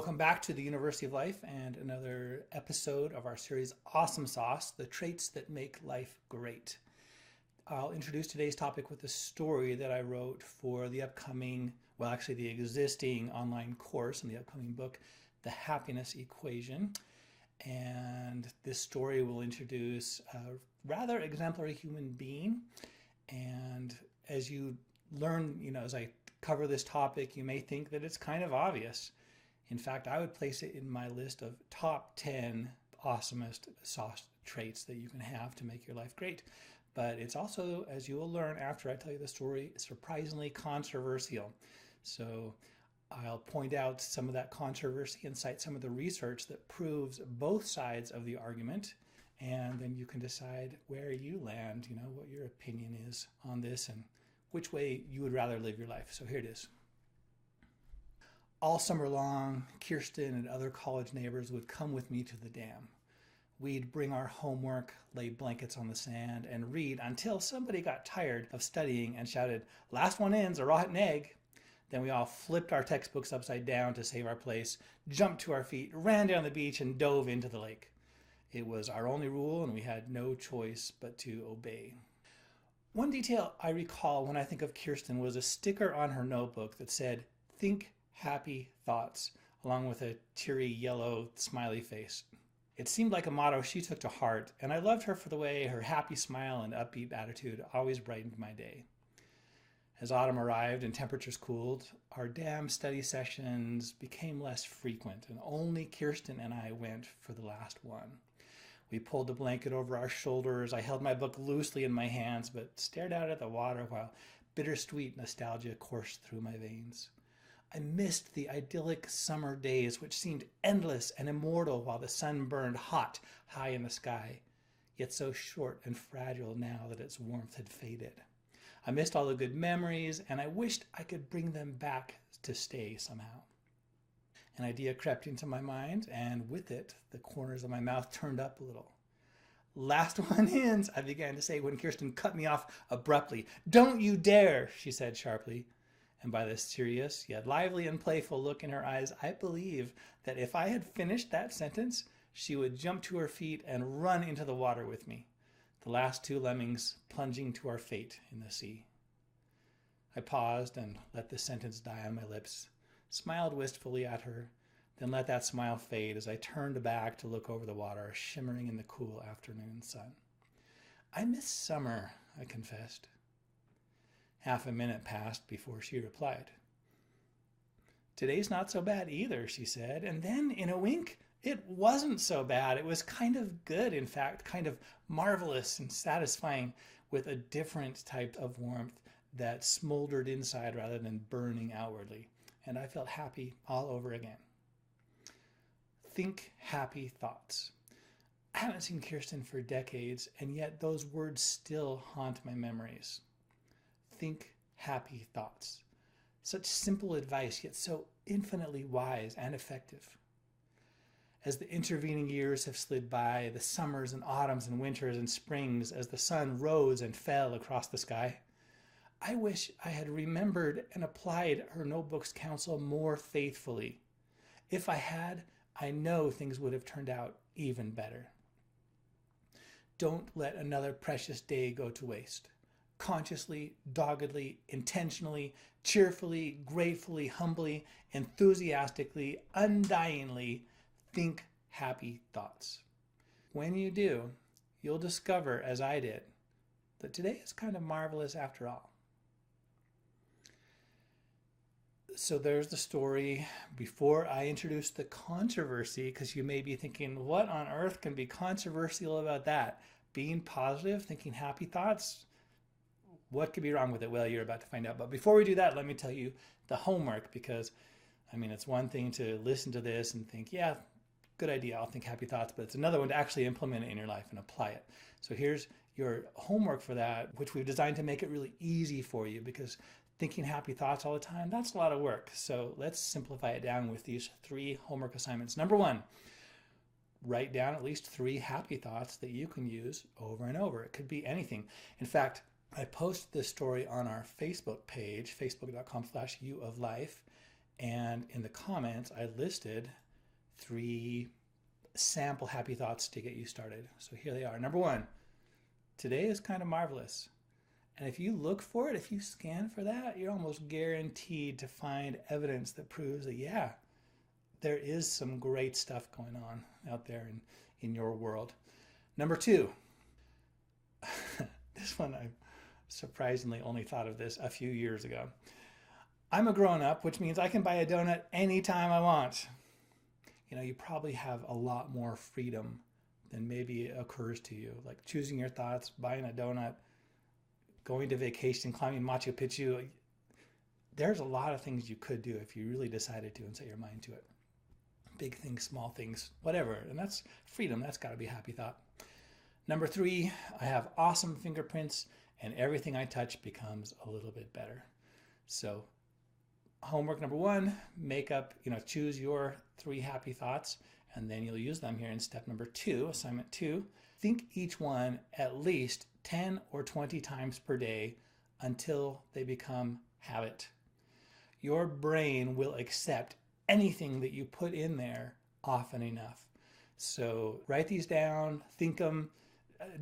Welcome back to the University of Life and another episode of our series Awesome Sauce, the traits that make life great. I'll introduce today's topic with a story that I wrote for the upcoming, the existing online course in the upcoming book, The Happiness Equation. And this story will introduce a rather exemplary human being. And as you learn, as I cover this topic, you may think that it's kind of obvious. In fact, I would place it in my list of top 10 awesomest sauce traits that you can have to make your life great. But it's also, as you will learn after I tell you the story, surprisingly controversial. So I'll point out some of that controversy and cite some of the research that proves both sides of the argument. And then you can decide where you land, what your opinion is on this and which way you would rather live your life. So here it is. All summer long, Kirsten and other college neighbors would come with me to the dam. We'd bring our homework, lay blankets on the sand, and read until somebody got tired of studying and shouted, "Last one in's a rotten egg." Then we all flipped our textbooks upside down to save our place, jumped to our feet, ran down the beach, and dove into the lake. It was our only rule, and we had no choice but to obey. One detail I recall when I think of Kirsten was a sticker on her notebook that said, "Think happy thoughts," along with a teary yellow smiley face. It seemed like a motto she took to heart, and I loved her for the way her happy smile and upbeat attitude always brightened my day. As autumn arrived and temperatures cooled, our dam study sessions became less frequent, and only Kirsten and I went for the last one. We pulled the blanket over our shoulders. I held my book loosely in my hands, but stared out at the water while bittersweet nostalgia coursed through my veins. I missed the idyllic summer days, which seemed endless and immortal while the sun burned hot high in the sky, yet so short and fragile now that its warmth had faded. I missed all the good memories, and I wished I could bring them back to stay somehow. An idea crept into my mind, and with it, the corners of my mouth turned up a little. "Last one in," I began to say when Kirsten cut me off abruptly. "Don't you dare," she said sharply. And by the serious yet lively and playful look in her eyes, I believe that if I had finished that sentence, she would jump to her feet and run into the water with me, the last two lemmings plunging to our fate in the sea. I paused and let the sentence die on my lips, smiled wistfully at her, then let that smile fade as I turned back to look over the water, shimmering in the cool afternoon sun. "I miss summer," I confessed. Half a minute passed before she replied. "Today's not so bad either," she said, and then in a wink, it wasn't so bad. It was kind of good, in fact, kind of marvelous and satisfying, with a different type of warmth that smoldered inside rather than burning outwardly. And I felt happy all over again. Think happy thoughts. I haven't seen Kirsten for decades, and yet those words still haunt my memories. Think happy thoughts. Such simple advice, yet so infinitely wise and effective. As the intervening years have slid by, the summers and autumns and winters and springs, as the sun rose and fell across the sky, I wish I had remembered and applied her notebook's counsel more faithfully. If I had, I know things would have turned out even better. Don't let another precious day go to waste. Consciously, doggedly, intentionally, cheerfully, gratefully, humbly, enthusiastically, undyingly, think happy thoughts. When you do, you'll discover, as I did, that today is kind of marvelous after all. So there's the story. Before I introduce the controversy, because you may be thinking, what on earth can be controversial about that? Being positive, thinking happy thoughts? What could be wrong with it? Well, you're about to find out. But before we do that, let me tell you the homework, because, it's one thing to listen to this and think, yeah, good idea, I'll think happy thoughts, but it's another one to actually implement it in your life and apply it. So here's your homework for that, which we've designed to make it really easy for you, because thinking happy thoughts all the time, that's a lot of work. So let's simplify it down with these 3 homework assignments. Number 1, write down at least 3 happy thoughts that you can use over and over. It could be anything. In fact, I posted this story on our Facebook page, facebook.com/uoflife, And in the comments, I listed 3 sample happy thoughts to get you started. So here they are. Number 1, today is kind of marvelous. And if you look for it, if you scan for that, you're almost guaranteed to find evidence that proves that, yeah, there is some great stuff going on out there in your world. Number 2, this one I surprisingly only thought of this a few years ago. I'm a grown-up, which means I can buy a donut anytime I want. You know, you probably have a lot more freedom than maybe occurs to you, like choosing your thoughts, buying a donut, going to vacation, climbing Machu Picchu. There's a lot of things you could do if you really decided to and set your mind to it. Big things, small things, whatever. And that's freedom. That's got to be a happy thought. Number 3, I have awesome fingerprints and everything I touch becomes a little bit better. So homework number 1, choose your 3 happy thoughts, and then you'll use them here in step number 2, assignment 2. Think each one at least 10 or 20 times per day until they become habit. Your brain will accept anything that you put in there often enough. So write these down, think them,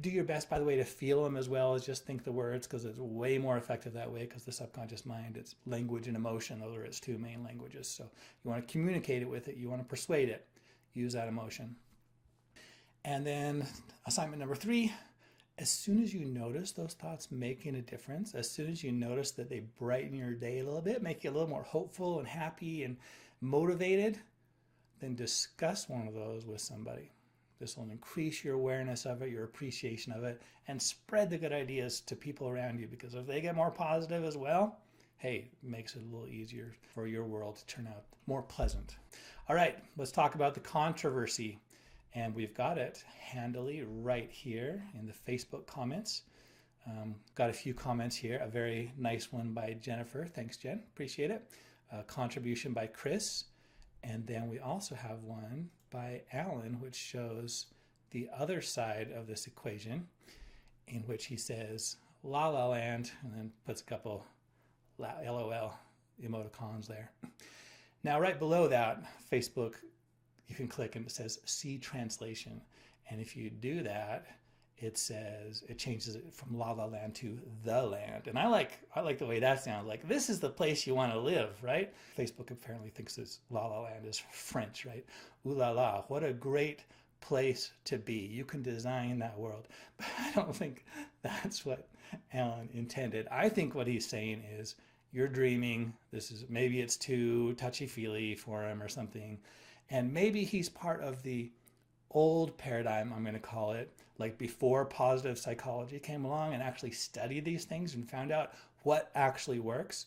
do your best, by the way, to feel them as well as just think the words, because it's way more effective that way, because the subconscious mind, it's language and emotion. Those are its 2 main languages. So you want to communicate it with it. You want to persuade it. Use that emotion. And then assignment number 3, as soon as you notice those thoughts making a difference, as soon as you notice that they brighten your day a little bit, make you a little more hopeful and happy and motivated, then discuss one of those with somebody. This will increase your awareness of it, your appreciation of it, and spread the good ideas to people around you, because if they get more positive as well, hey, it makes it a little easier for your world to turn out more pleasant. All right, let's talk about the controversy. And we've got it handily right here in the Facebook comments. Got a few comments here. A very nice one by Jennifer. Thanks, Jen. Appreciate it. A contribution by Chris. And then we also have one by Alan, which shows the other side of this equation, in which he says, La La Land, and then puts a couple LOL emoticons there. Now, right below that, Facebook, you can click and it says see translation. And if you do that, it changes it from La La Land to the land. And I like the way that sounds. Like, this is the place you want to live, right? Facebook apparently thinks this La La Land is French, right? Ooh la la, what a great place to be. You can design that world. But I don't think that's what Alan intended. I think what he's saying is, you're dreaming. Maybe it's too touchy-feely for him or something. And maybe he's part of the old paradigm, I'm going to call it, like before positive psychology came along and actually studied these things and found out what actually works,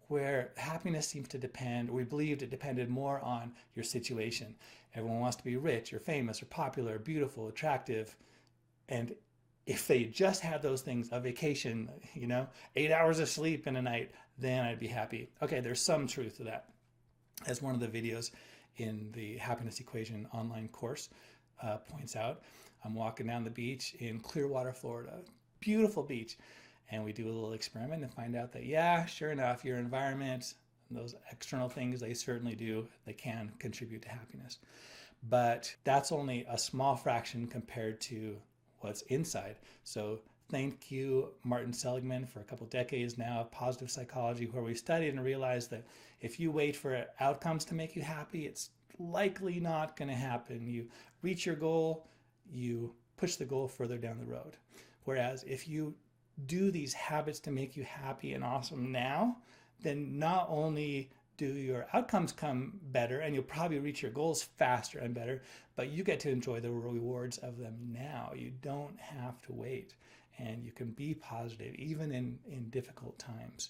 where happiness seems to depend, we believed it depended more on your situation. Everyone wants to be rich or famous or popular or beautiful, attractive. And if they just had those things, a vacation, 8 hours of sleep in a night, then I'd be happy. Okay, there's some truth to that. As one of the videos in the Happiness Equation online course points out, I'm walking down the beach in Clearwater, Florida, beautiful beach, and we do a little experiment and find out that, yeah, sure enough, your environment, those external things, they certainly do, they can contribute to happiness. But that's only a small fraction compared to what's inside. So thank you, Martin Seligman, for a couple decades now of positive psychology, where we studied and realized that if you wait for outcomes to make you happy, it's likely not going to happen. You reach your goal, you push the goal further down the road. Whereas if you do these habits to make you happy and awesome now, then not only do your outcomes come better, and you'll probably reach your goals faster and better, but you get to enjoy the rewards of them now. You don't have to wait, and you can be positive even in difficult times.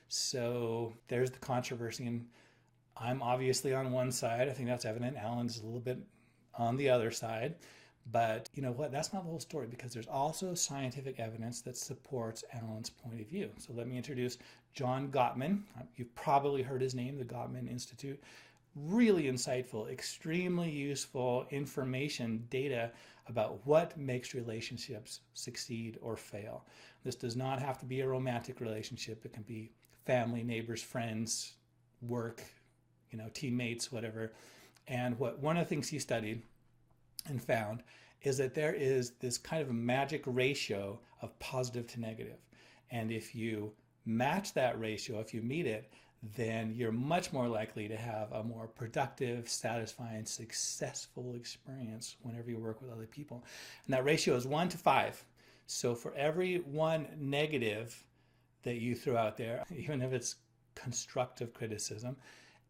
So there's the controversy, and I'm obviously on one side. I think that's evident. Alan's a little bit on the other side. But you know what? That's not the whole story, because there's also scientific evidence that supports Alan's point of view. So let me introduce John Gottman. You've probably heard his name, the Gottman Institute. Really insightful, extremely useful information, data about what makes relationships succeed or fail. This does not have to be a romantic relationship. It can be family, neighbors, friends, work, teammates, whatever. And one of the things he studied and found is that there is this kind of a magic ratio of positive to negative. And if you match that ratio, if you meet it, then you're much more likely to have a more productive, satisfying, successful experience whenever you work with other people. And that ratio is 1 to 5. So for every one negative that you throw out there, even if it's constructive criticism,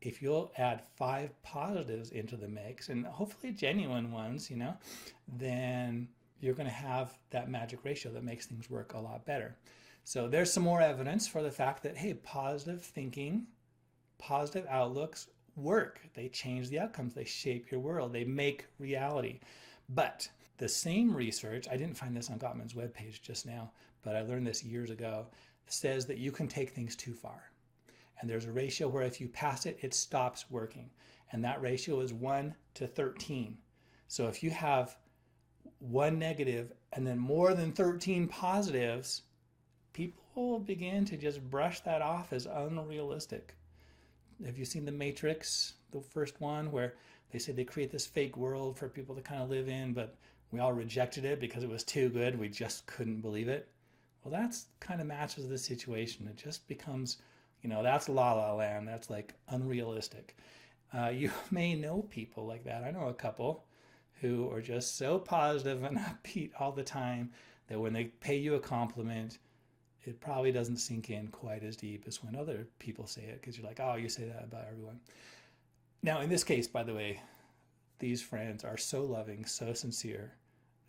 if you'll add 5 positives into the mix, and hopefully genuine ones, then you're going to have that magic ratio that makes things work a lot better. So there's some more evidence for the fact that, hey, positive thinking, positive outlooks work. They change the outcomes. They shape your world. They make reality. But the same research, I didn't find this on Gottman's webpage just now, but I learned this years ago, says that you can take things too far. And there's a ratio where if you pass it, it stops working. And that ratio is 1 to 13. So if you have 1 negative and then more than 13 positives, people will begin to just brush that off as unrealistic. Have you seen The Matrix, the first one, where they say they create this fake world for people to kind of live in, but we all rejected it because it was too good. We just couldn't believe it. Well, that's kind of matches the situation. It just becomes, that's La La Land. That's like unrealistic. You may know people like that. I know a couple who are just so positive and upbeat all the time that when they pay you a compliment, it probably doesn't sink in quite as deep as when other people say it, because you're like, oh, you say that about everyone. Now, in this case, by the way, these friends are so loving, so sincere,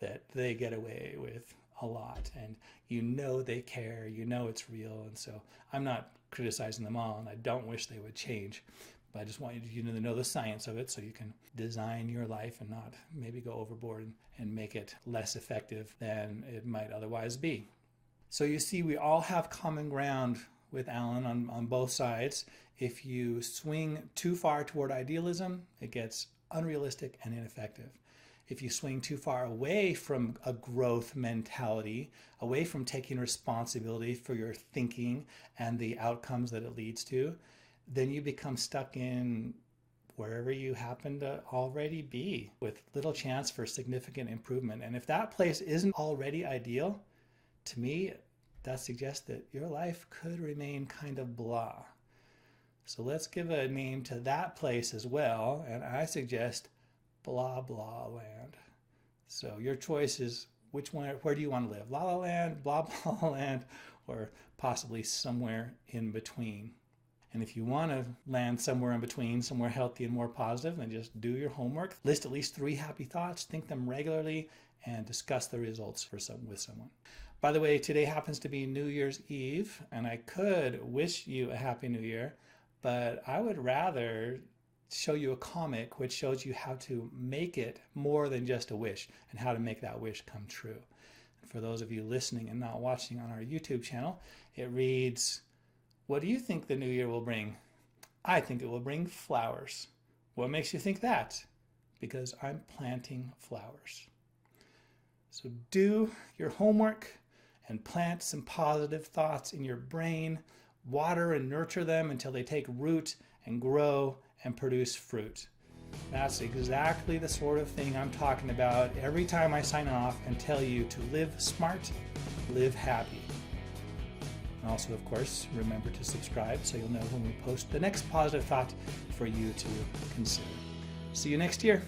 that they get away with a lot. And they care, it's real. And so I'm not criticizing them all, and I don't wish they would change. But I just want you to know the science of it so you can design your life and not maybe go overboard and make it less effective than it might otherwise be. So you see, we all have common ground with Alan on both sides. If you swing too far toward idealism, it gets unrealistic and ineffective. If you swing too far away from a growth mentality, away from taking responsibility for your thinking and the outcomes that it leads to, then you become stuck in wherever you happen to already be with little chance for significant improvement. And if that place isn't already ideal, to me, that suggests that your life could remain kind of blah. So let's give a name to that place as well, and I suggest blah blah land. So your choice is where do you want to live? La La Land, blah blah land, or possibly somewhere in between. And if you want to land somewhere in between, somewhere healthy and more positive, then just do your homework. List at least 3 happy thoughts, think them regularly, and discuss the results with someone. By the way, today happens to be New Year's Eve, and I could wish you a Happy New Year, but I would rather show you a comic which shows you how to make it more than just a wish and how to make that wish come true. And for those of you listening and not watching on our YouTube channel, it reads, "What do you think the new year will bring?" "I think it will bring flowers." "What makes you think that?" "Because I'm planting flowers." So do your homework and plant some positive thoughts in your brain. Water and nurture them until they take root and grow and produce fruit. That's exactly the sort of thing I'm talking about every time I sign off and tell you to live smart, live happy. And also, of course, remember to subscribe so you'll know when we post the next positive thought for you to consider. See you next year.